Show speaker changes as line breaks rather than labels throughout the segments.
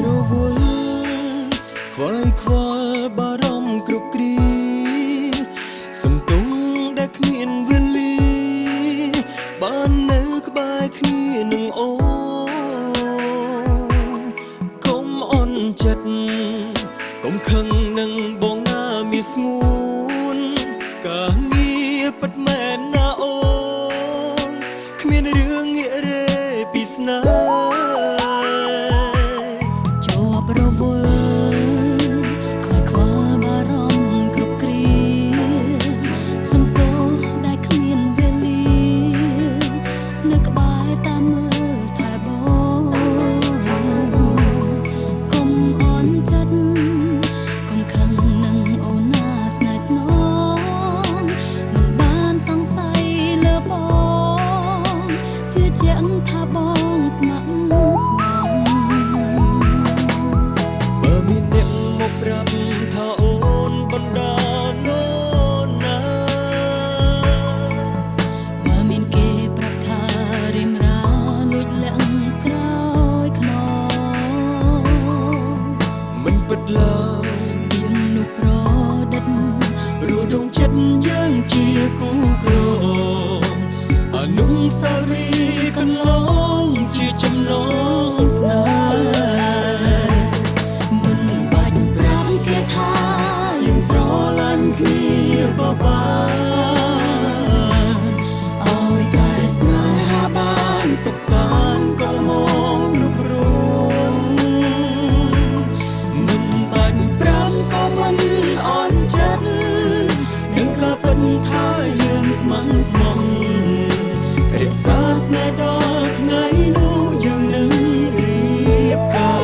រវល់ខ្វាយខ្វល់បារម្ភគ្រប់គ្រាសំទងដែលគ្មានវេលាបាននៅក្បែរគ្នានឹងអូនកុំអន់ចិត្តកុំខឹងនឹងបងណាមានស្ងួនការងារពិតមែនណាអូនគ្មានរឿងងាករេពីស្នេហ៍ជាគូក្រអនុស្សាវរីយ៍កន្លងជាចំណងស្នេហ៍មិនបាច់ប្រាប់គេថាយើងស្រឡាញ់គ្នាក៏បានឲ្យតែស្នេហាបានសុខសាន្តក៏ល្មមគ្រប់គ្រងមិនបាច់ប្រាប់ក៏មិនអន់ចិត្តក៏ពិតថាយើងស្មោះស្ម័គ្ររក្សាស្នេហ៍ដល់ថ្ងៃនោះយើងនឹងរៀបការ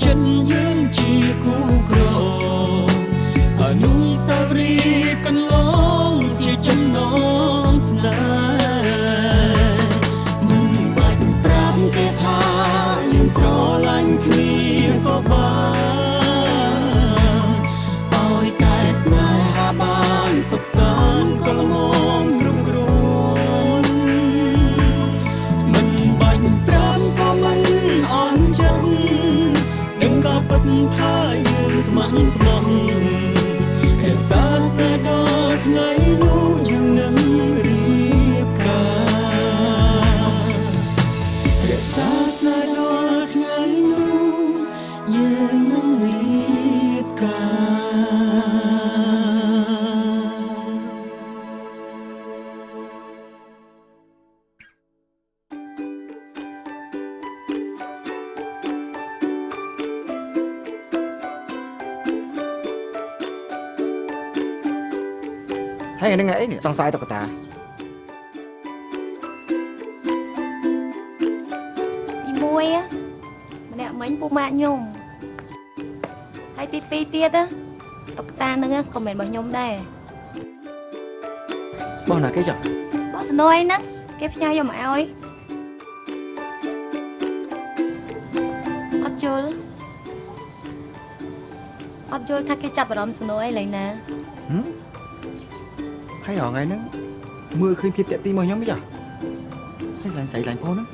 ចិត្តយើងជាគូក្រអនុស្សាវរីយ៍កន្លងជាចំណងស្នេហ៍មិនបាច់ប្រាប់គេថាយើងស្រឡាញ់គ្នាក៏បានឲ្យតែស្នេហាបានសុខសាន្តក៏ល្មមគ្រប់គ្រងមិនបាច់ប្រាប់ក៏មិនអន់ចិត្តក៏ពិតថាយើងស្មោះស្ម័គ្ររក្សាស្នេហ៍ដល់ថ្ងៃនោះយើងនឹងរៀបការរក្សាស្នេហ៍ដល់ថ្ងៃនោះយើងនឹងរៀបការ
ហើយនឹងអីនេះសង្ស័យតុក្កតា
ទី1ម្នាក់មិញពូម៉ាក់ខ្ញុំហើយទី2ទៀតតុក្កតានឹងក៏មិនរបស់ខ្ញុំដែរប
ោះណាគេចុះ
បោះស្នូអីហ្នឹងគេផ្ញើយកមកឲ្យអត់យល់ថាគេចាប់អារម្មណ៍ស្នូអីឡើយណា
ហើយរងថ្ងៃហ្នឹងមើលឃើញភាពតាក់ទីរបស់ខ្ញុំទេចាហើយស្លាញ់ស្រីស្លាញ់បងហ្នឹង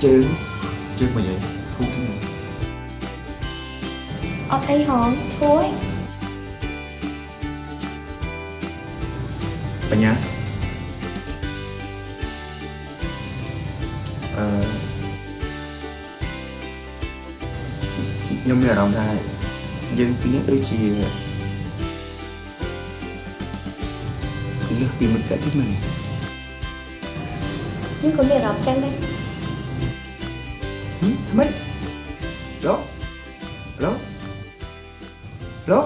ជើងមកយាយធូរគ្នា
អត់អីហងធួយ
បញ្ញាខ្ញុំមានអារម្មណ៍ថាយើងពីរនេះដូចជាលើសពីមិត្តភក្តិទៀតមែន
nhưng có việc đọc chân đây
មិនឡូឡូឡូ